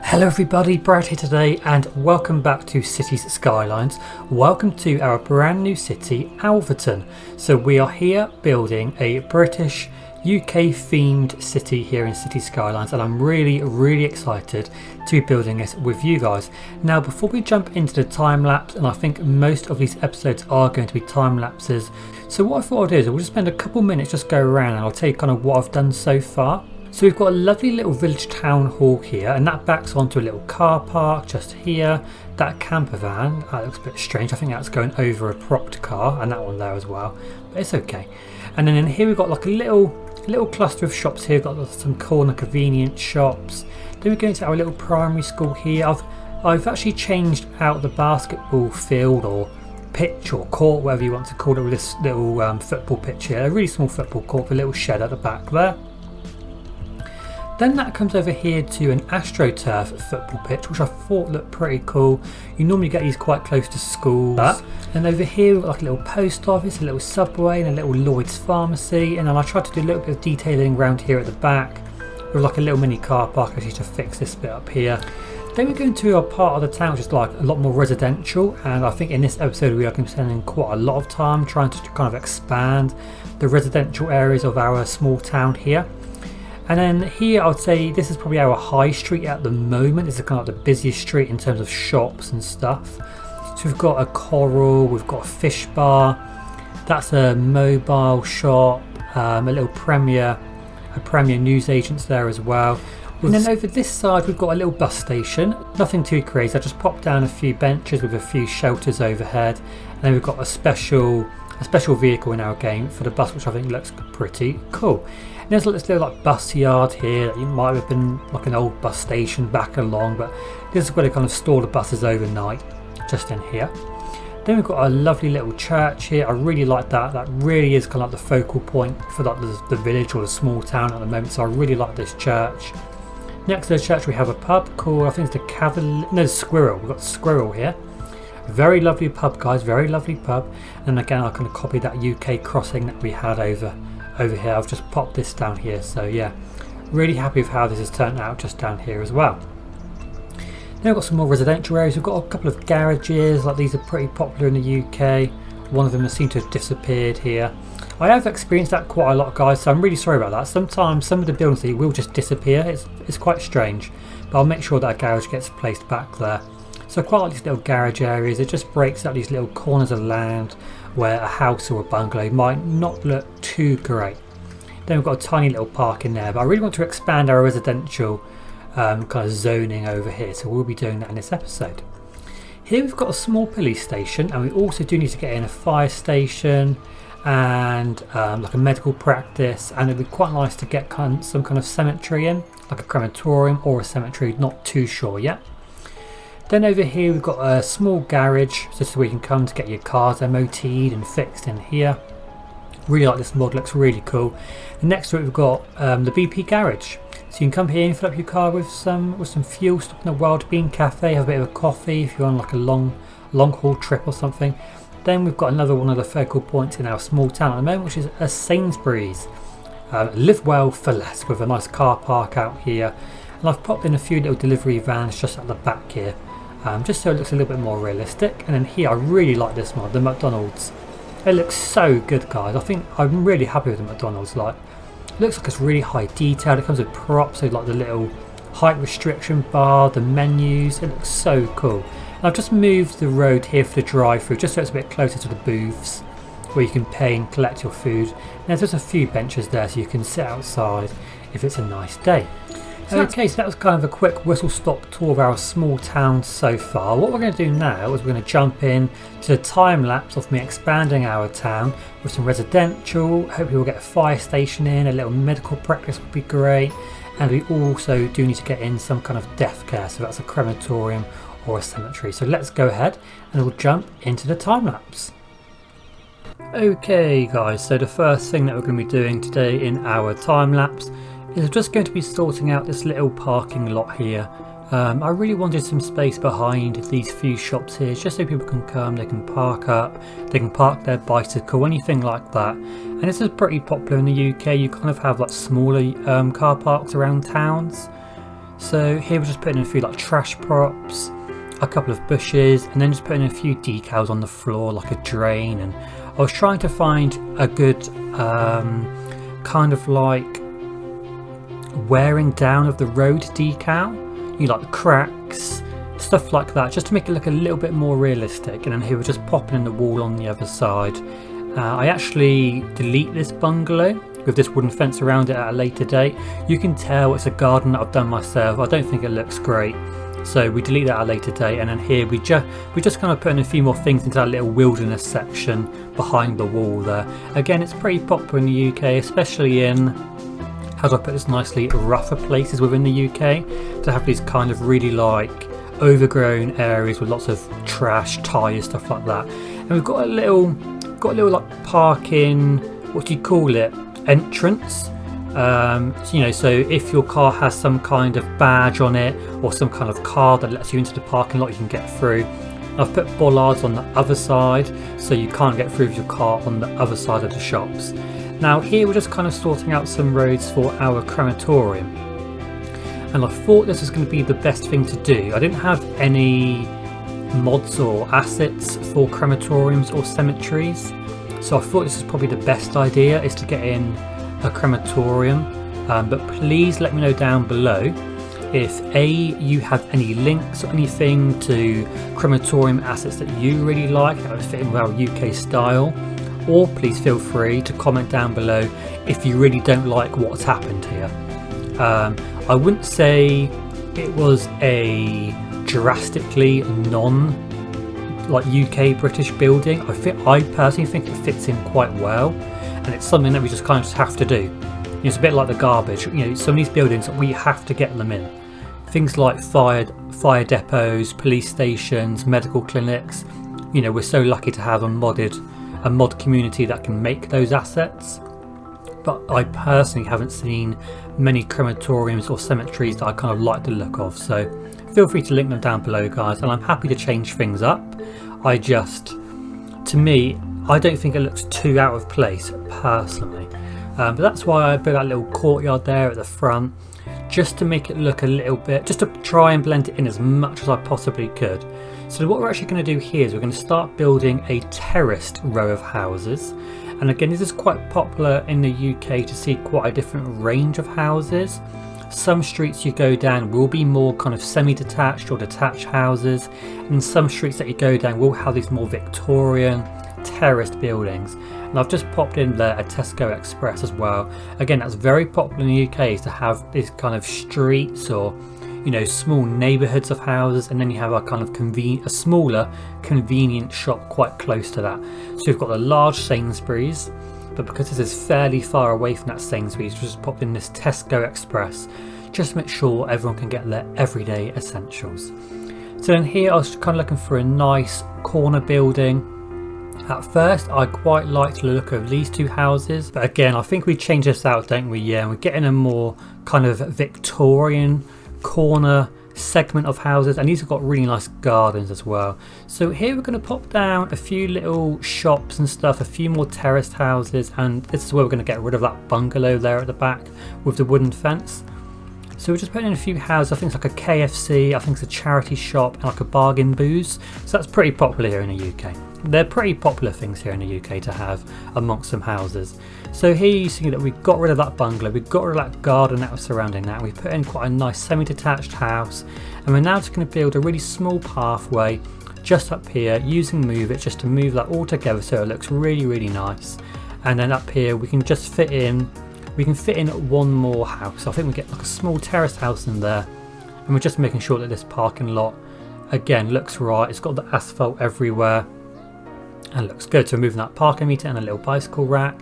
Hello everybody, Brad here today and welcome back to Cities Skylines. Welcome to our brand new city, Alverton. So we are here building a British UK themed city here in City Skylines, and I'm really excited to be building this with you guys. Now before we jump into the time lapse, and I think most of these episodes are going to be time lapses, so what I thought I'd do is we'll just spend a couple minutes just go around and I'll tell you kind of what I've done so far. So we've got a lovely little village town hall here, and that backs onto a little car park just here. That camper van, that looks a bit strange. I think that's going over a propped car, and that one there as well, but it's okay. And then in here we've got like a little cluster of shops here. We've got some corner convenience shops. Then we go into our little primary school here. I've actually changed out the basketball field or pitch or court, whatever you want to call it, with this little football pitch here. A really small football court with a little shed at the back there. Then that comes over here to an AstroTurf football pitch, which I thought looked pretty cool. You normally get these quite close to schools. And over here we've got like a little post office, a little Subway and a little Lloyd's pharmacy. And then I tried to do a little bit of detailing around here at the back with like a little mini car park actually to fix this bit up here. Then we go into a part of the town which is like a lot more residential, and I think in this episode we are going to be spending quite a lot of time trying to kind of expand the residential areas of our small town here. And then here I would say this is probably our high street at the moment. This is kind of like the busiest street in terms of shops and stuff. So we've got a Coral, we've got a fish bar, that's a mobile shop, a little Premier newsagents there as well. And then over this side we've got a little bus station, nothing too crazy. I just popped down a few benches with a few shelters overhead, and then we've got a special vehicle in our game for the bus, which I think looks pretty cool. And there's this little like bus yard here. It might have been like an old bus station back along, but this is where they kind of store the buses overnight, just in here. Then we've got a lovely little church here. I really like that. That really is kind of like the focal point for like the village or the small town at the moment. So I really like this church. Next to the church we have a pub called, I think it's the Cavalier, no, Squirrel. We've got Squirrel here. Very lovely pub, guys, very lovely pub. And again, I kind of copied that UK crossing that we had over here. I've just popped this down here. So yeah, really happy with how this has turned out just down here as well. Then we've got some more residential areas. We've got a couple of garages, like these are pretty popular in the UK. One of them has seemed to have disappeared here. I have experienced that quite a lot, guys, so I'm really sorry about that. Sometimes some of the buildings here will just disappear. It's quite strange, but I'll make sure that garage gets placed back there. So I quite like these little garage areas. It just breaks up these little corners of land where a house or a bungalow might not look too great. Then we've got a tiny little park in there, but I really want to expand our residential kind of zoning over here, so we'll be doing that in this episode. Here we've got a small police station, and we also do need to get in a fire station and like a medical practice, and it'd be quite nice to get some kind of cemetery in, like a crematorium or a cemetery, not too sure yet. Then over here we've got a small garage, just so we can come to get your cars MOT'd and fixed in here. Really like this mod, looks really cool. And next to it we've got the BP garage. So you can come here and fill up your car with some fuel, stop in a Wild Bean Cafe, have a bit of a coffee if you're on like a long haul trip or something. Then we've got another one of the focal points in our small town at the moment, which is a Sainsbury's. Live well for less, with a nice car park out here. And I've popped in a few little delivery vans just at the back here. Just so it looks a little bit more realistic. And then here I really like this mod, the McDonald's. It looks so good, guys. I think I'm really happy with the McDonald's. Like, it looks like it's really high detailed. It comes with props, so like the little height restriction bar, the menus. It looks so cool. And I've just moved the road here for the drive-through, just so it's a bit closer to the booths where you can pay and collect your food. And there's just a few benches there, so you can sit outside if it's a nice day. Okay, so that was kind of a quick whistle-stop tour of our small town so far. What we're going to do now is we're going to jump in to the time-lapse of me expanding our town with some residential. Hopefully we'll get a fire station in, a little medical practice would be great. And we also do need to get in some kind of death care, so that's a crematorium or a cemetery. So let's go ahead and we'll jump into the time-lapse. Okay guys, so the first thing that we're going to be doing today in our time-lapse is I'm just going to be sorting out this little parking lot here. I really wanted some space behind these few shops here, just so people can come, they can park up, they can park their bicycle, anything like that. And this is pretty popular in the UK. You kind of have like smaller car parks around towns. So here we're just putting in a few like trash props, a couple of bushes, and then just putting in a few decals on the floor like a drain. And I was trying to find a good kind of like wearing down of the road decal, you know, like the cracks, stuff like that, just to make it look a little bit more realistic. And then here we're just popping in the wall on the other side. I actually delete this bungalow with this wooden fence around it at a later date. You can tell it's a garden that I've done myself. I don't think it looks great, so we delete that at a later date. And then here we just kind of put in a few more things into that little wilderness section behind the wall there. Again, it's pretty popular in the UK, especially in, how do I put this nicely, rougher places within the UK, to have these kind of really like overgrown areas with lots of trash, tyres, stuff like that. And we've got a little like parking, what do you call it, entrance. So if your car has some kind of badge on it or some kind of card that lets you into the parking lot, you can get through. I've put bollards on the other side so you can't get through with your car on the other side of the shops. Now here we're just kind of sorting out some roads for our crematorium, and I thought this was going to be the best thing to do. I didn't have any mods or assets for crematoriums or cemeteries, so I thought this is probably the best idea, is to get in a crematorium. But please let me know down below if you have any links or anything to crematorium assets that you really like that would fit in with our UK style, or please feel free to comment down below if you really don't like what's happened here. I wouldn't say it was a drastically UK British building. I personally think it fits in quite well, and it's something that we just kind of have to do. It's a bit like the garbage. Some of these buildings, we have to get them in. Things like fire depots, police stations, medical clinics. We're so lucky to have a mod community that can make those assets. But I personally haven't seen many crematoriums or cemeteries that I kind of like the look of. So feel free to link them down below, guys, and I'm happy to change things up. To me, I don't think it looks too out of place personally. But that's why I put that little courtyard there at the front, just to make it look a little bit, just to try and blend it in as much as I possibly could. So what we're actually going to do here is we're going to start building a terraced row of houses. And again, this is quite popular in the UK to see quite a different range of houses. Some streets you go down will be more kind of semi-detached or detached houses, and some streets that you go down will have these more Victorian terraced buildings. And I've just popped in there a Tesco Express as well. Again, that's very popular in the UK, is to have these kind of streets or small neighbourhoods of houses, and then you have a kind of a smaller convenient shop quite close to that. So we've got the large Sainsbury's, but because this is fairly far away from that Sainsbury's, we just popped in this Tesco Express just to make sure everyone can get their everyday essentials. So then here I was kind of looking for a nice corner building. At first I quite liked the look of these two houses, but again I think we changed this out, don't we? Yeah, we're getting a more kind of Victorian corner segment of houses, and these have got really nice gardens as well. So here we're going to pop down a few little shops and stuff, a few more terraced houses, and this is where we're going to get rid of that bungalow there at the back with the wooden fence. So we're just putting in a few houses. I think it's like a KFC, I think it's a charity shop, and like a bargain booze. So that's pretty popular here in the UK. They're pretty popular things here in the UK to have amongst some houses. So here you see that we got rid of that bungalow, we got rid of that garden that was surrounding that, we put in quite a nice semi-detached house, and we're now just going to build a really small pathway just up here using Move It, just to move that all together so it looks really, really nice. And then up here we can just fit in one more house. I think we get like a small terraced house in there, and we're just making sure that this parking lot again looks right. It's got the asphalt everywhere and looks good. So we're moving that parking meter and a little bicycle rack,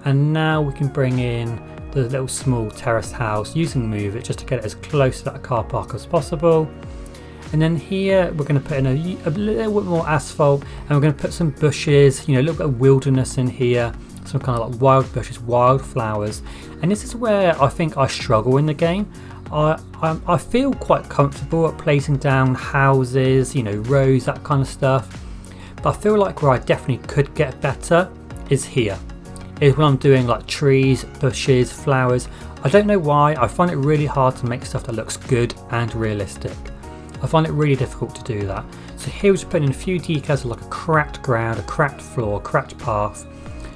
and now we can bring in the little small terraced house using Move It just to get it as close to that car park as possible. And then here we're going to put in a little bit more asphalt, and we're going to put some bushes, a little bit of wilderness in here, some kind of like wild bushes, wild flowers. And this is where I think I struggle in the game. I feel quite comfortable at placing down houses, rows, that kind of stuff. But I feel like where I definitely could get better is here. Is when I'm doing like trees, bushes, flowers. I don't know why, I find it really hard to make stuff that looks good and realistic. I find it really difficult to do that. So here we're just putting in a few decals of like a cracked ground, a cracked floor, a cracked path,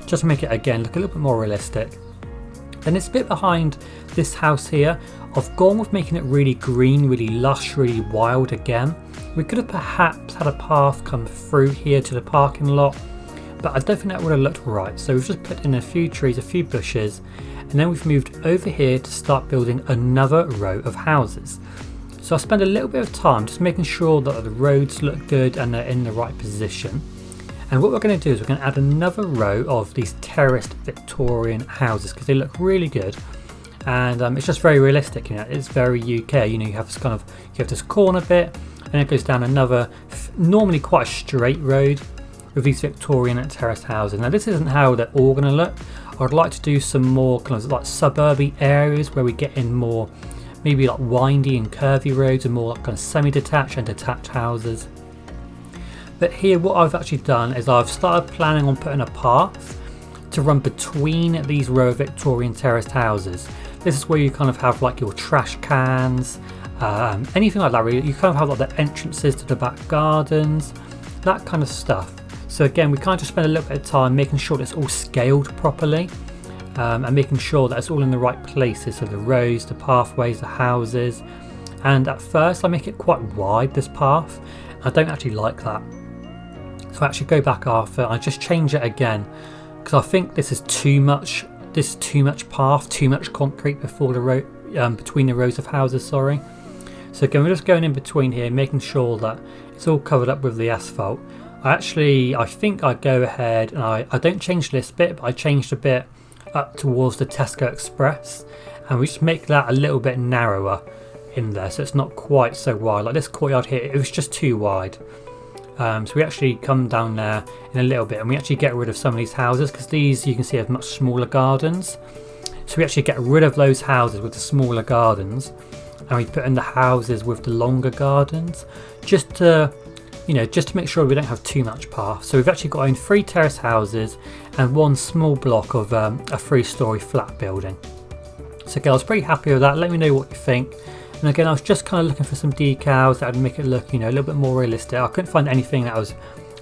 just to make it again look a little bit more realistic. And this bit behind this house here, I've gone with making it really green, really lush, really wild again. We could have perhaps had a path come through here to the parking lot, but I don't think that would have looked right. So we've just put in a few trees, a few bushes, and then we've moved over here to start building another row of houses. So I spend a little bit of time just making sure that the roads look good and they're in the right position. And what we're going to do is we're going to add another row of these terraced Victorian houses because they look really good. And it's just very realistic, you know, it's very UK, you know, you have this you have this corner bit and it goes down another, normally quite a straight road with these Victorian and terraced houses. Now this isn't how they're all going to look. I'd like to do some more kind of like suburby areas where we get in more, maybe like windy and curvy roads and more like kind of semi-detached and detached houses. But here what I've actually done is I've started planning on putting a path to run between these row of Victorian terraced houses. This is where you kind of have like your trash cans, anything like that really. You kind of have like the entrances to the back gardens, that kind of stuff. So again, we kind of just spend a little bit of time making sure that it's all scaled properly and making sure that it's all in the right places. So the roads, the pathways, the houses. And at first I make it quite wide, this path. I don't actually like that. So I actually go back after and I just change it again because I think this is too much. This is too much path, too much concrete before the road, between the rows of houses. Sorry. So again, we're just going in between here, making sure that it's all covered up with the asphalt. I think I go ahead and I don't change this bit, but I changed a bit up towards the Tesco Express, and we just make that a little bit narrower in there, so it's not quite so wide. Like this courtyard here, it was just too wide. So we actually come down there in a little bit and we actually get rid of some of these houses because these you can see have much smaller gardens. So we actually get rid of those houses with the smaller gardens and we put in the houses with the longer gardens just to make sure we don't have too much path. So we've actually got in 3 terrace houses and 1 small block of a 3-storey flat building. So again, I was pretty happy with that. Let me know what you think. And again, I was just kind of looking for some decals that would make it look, you know, a little bit more realistic. I couldn't find anything that was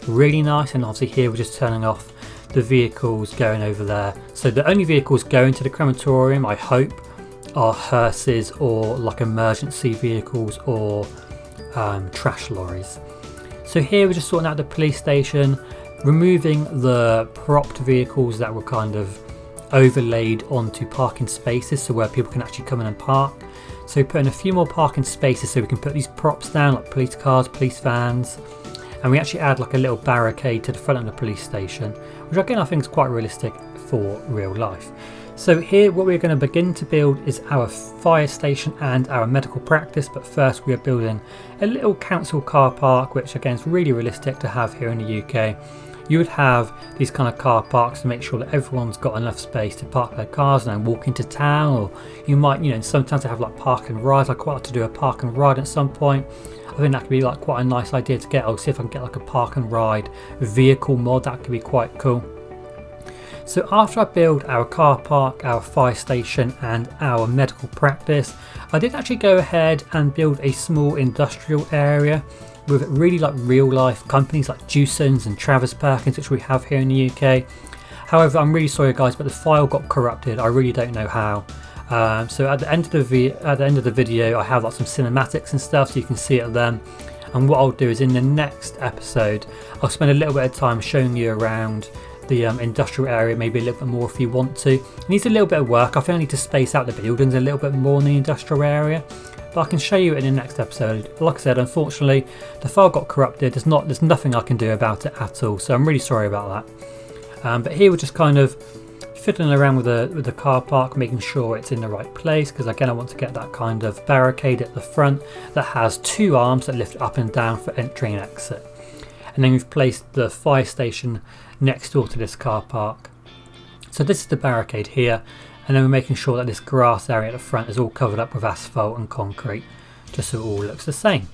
really nice, and obviously here we're just turning off the vehicles going over there. So the only vehicles going to the crematorium, I hope, are hearses or like emergency vehicles or trash lorries. So here we're just sorting out the police station, removing the propped vehicles that were kind of overlaid onto parking spaces, so where people can actually come in and park. So we put in a few more parking spaces so we can put these props down, like police cars, police vans, and we actually add like a little barricade to the front of the police station, which again I think is quite realistic for real life. So here what we're going to begin to build is our fire station and our medical practice, but first we are building a little council car park, which again is really realistic to have here in the UK. You would have these kind of car parks to make sure that everyone's got enough space to park their cars and then walk into town, or you might, you know, sometimes they have like park and ride. I'd quite like to do a park and ride at some point. I think that could be like quite a nice idea to get. I'll see if I can get like a park and ride vehicle mod, that could be quite cool. So after I build our car park, our fire station and our medical practice, I did actually go ahead and build a small industrial area with really like real life companies like Jewson's and Travis Perkins, which we have here in the UK. However, I'm really sorry guys, but the file got corrupted. I really don't know how. So at the end of the video, I have like some cinematics and stuff, so you can see it then. And what I'll do is in the next episode, I'll spend a little bit of time showing you around the industrial area, maybe a little bit more if you want to. It needs a little bit of work. I think I need to space out the buildings a little bit more in the industrial area, but I can show you in the next episode. Like I said, unfortunately the file got corrupted. There's nothing I can do about it at all, so I'm really sorry about that. But here we're just kind of fiddling around with the car park, making sure it's in the right place, because again I want to get that kind of barricade at the front that has 2 arms that lift up and down for entry and exit. And then we've placed the fire station next door to this car park. So this is the barricade here, and then we're making sure that this grass area at the front is all covered up with asphalt and concrete, just so it all looks the same.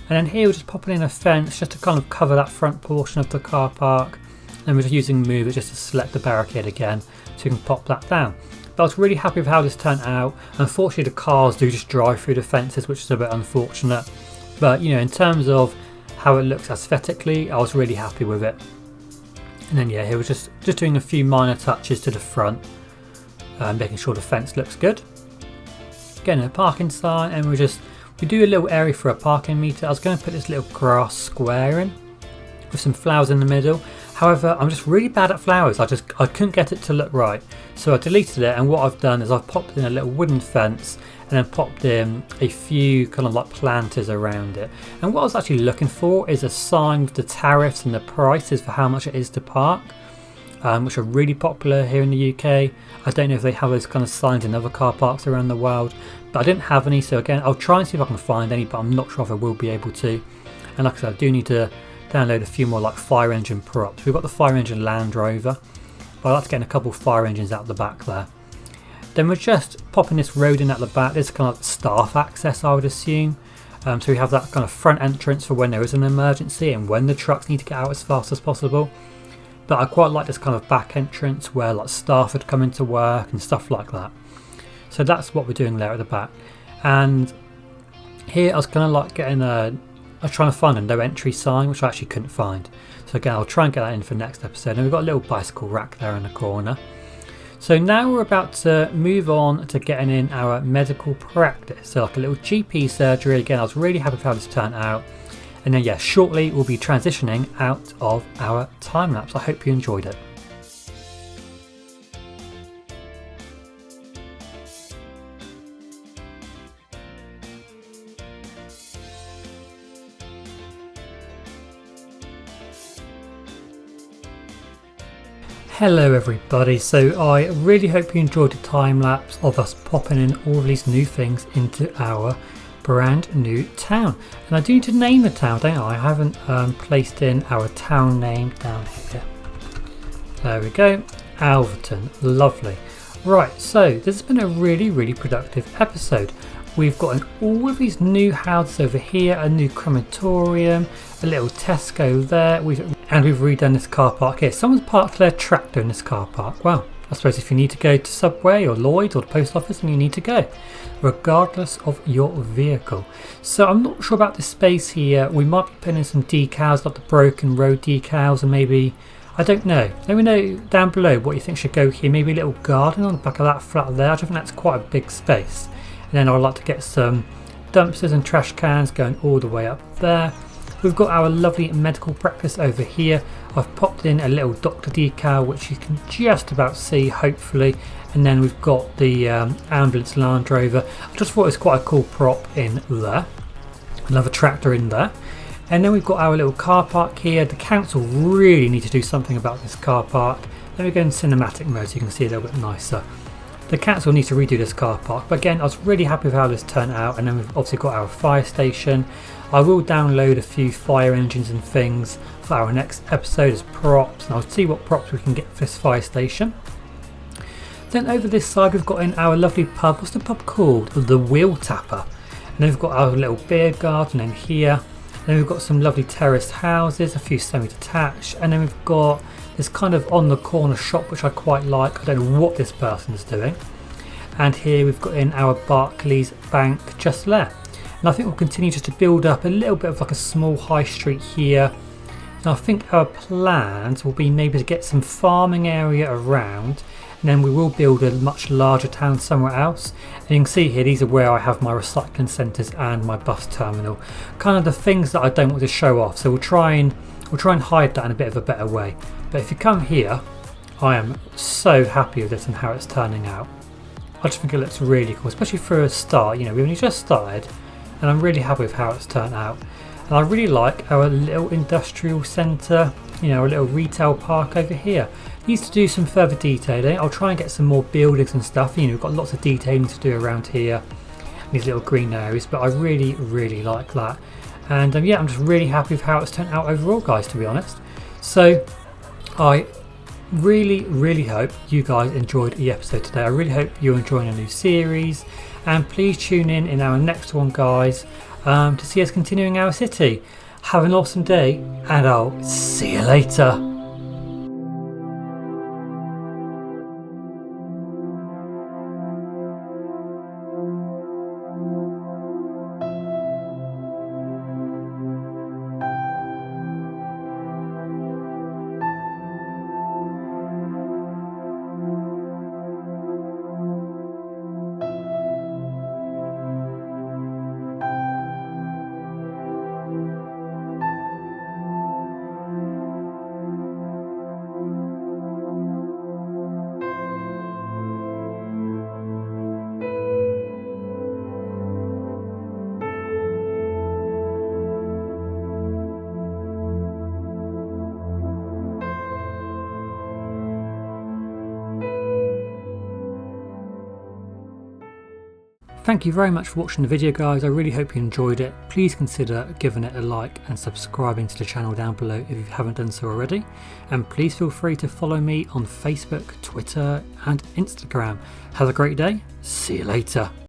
And then here we're just popping in a fence just to kind of cover that front portion of the car park, and we're just using Move It just to select the barricade again so you can pop that down. But I was really happy with how this turned out. Unfortunately, the cars do just drive through the fences, which is a bit unfortunate. But in terms of how it looks aesthetically, I was really happy with it. And then here we're just doing a few minor touches to the front, making sure the fence looks good. Getting a parking sign, and we do a little area for a parking meter. I was going to put this little grass square in with some flowers in the middle. However, I'm just really bad at flowers. I couldn't get it to look right. So I deleted it, and what I've done is I've popped in a little wooden fence and then popped in a few kind of like planters around it. And what I was actually looking for is a sign with the tariffs and the prices for how much it is to park, which are really popular here in the UK. I don't know if they have those kind of signs in other car parks around the world, but I didn't have any. So again, I'll try and see if I can find any, but I'm not sure if I will be able to. And like I said, I do need to download a few more like fire engine props. We've got the fire engine Land Rover, but I'd like to get a couple fire engines out the back there. Then we're just popping this road in at the back. This is kind of like staff access, I would assume. So we have that kind of front entrance for when there is an emergency and when the trucks need to get out as fast as possible. But I quite like this kind of back entrance where like staff would come into work and stuff like that. So that's what we're doing there at the back. And here I was kind of like I was trying to find a no entry sign, which I actually couldn't find. So again, I'll try and get that in for next episode. And we've got a little bicycle rack there in the corner. So now we're about to move on to getting in our medical practice. So like a little GP surgery. Again, I was really happy with how this turned out. And then shortly we'll be transitioning out of our time lapse. I hope you enjoyed it. Hello everybody, so I really hope you enjoyed the time lapse of us popping in all of these new things into our brand new town. And I do need to name the town, don't I? I haven't placed in our town name down here. There we go, Alverton, lovely. Right, so this has been a really productive episode. We've got all of these new houses over here, a new crematorium, a little Tesco there, and we've redone this car park here. Someone's parked their tractor in this car park. Well, I suppose if you need to go to Subway or Lloyd's or the post office, then you need to go, regardless of your vehicle. So I'm not sure about this space here. We might be putting in some decals, like the broken road decals, and maybe, I don't know. Let me know down below what you think should go here. Maybe a little garden on the back of that flat there. I don't think that's quite a big space. And then I'd like to get some dumpsters and trash cans going all the way up there. We've got our lovely medical practice over here. I've popped in a little doctor decal, which you can just about see, hopefully. And then we've got the ambulance Land Rover. I just thought it was quite a cool prop in there. Another tractor in there. And then we've got our little car park here. The council really need to do something about this car park. Let me go in cinematic mode so you can see a little bit nicer. The council needs to redo this car park, but again, I was really happy with how this turned out. And then we've obviously got our fire station. I will download a few fire engines and things for our next episode as props, and I'll see what props we can get for this fire station. Then over this side we've got in our lovely pub. What's the pub called? The Wheel Tapper. And then we've got our little beer garden in here. Then we've got some lovely terraced houses, a few semi-detached, and then we've got this kind of on the corner shop which I quite like. I don't know what this person's doing. And here we've got in our Barclays Bank just there. And I think we'll continue just to build up a little bit of like a small high street here. And I think our plans will be maybe to get some farming area around, and then we will build a much larger town somewhere else. And you can see here, these are where I have my recycling centres and my bus terminal. Kind of the things that I don't want to show off. So we'll try and hide that in a bit of a better way. But if you come here, I am so happy with this and how it's turning out. I just think it looks really cool, especially for a start. We've only just started, and I'm really happy with how it's turned out. And I really like our little industrial centre, a little retail park over here. Needs to do some further detailing. I'll try and get some more buildings and stuff. We've got lots of detailing to do around here, these little green areas, but I really like that. And I'm just really happy with how it's turned out overall, guys, to be honest. So I really hope you guys enjoyed the episode today. I really hope you're enjoying a new series, and please tune in our next one, guys, to see us continuing our city. Have an awesome day, and I'll see you later. Thank you very much for watching the video, guys. I really hope you enjoyed it. Please consider giving it a like and subscribing to the channel down below if you haven't done so already. And please feel free to follow me on Facebook, Twitter and Instagram. Have a great day. See you later.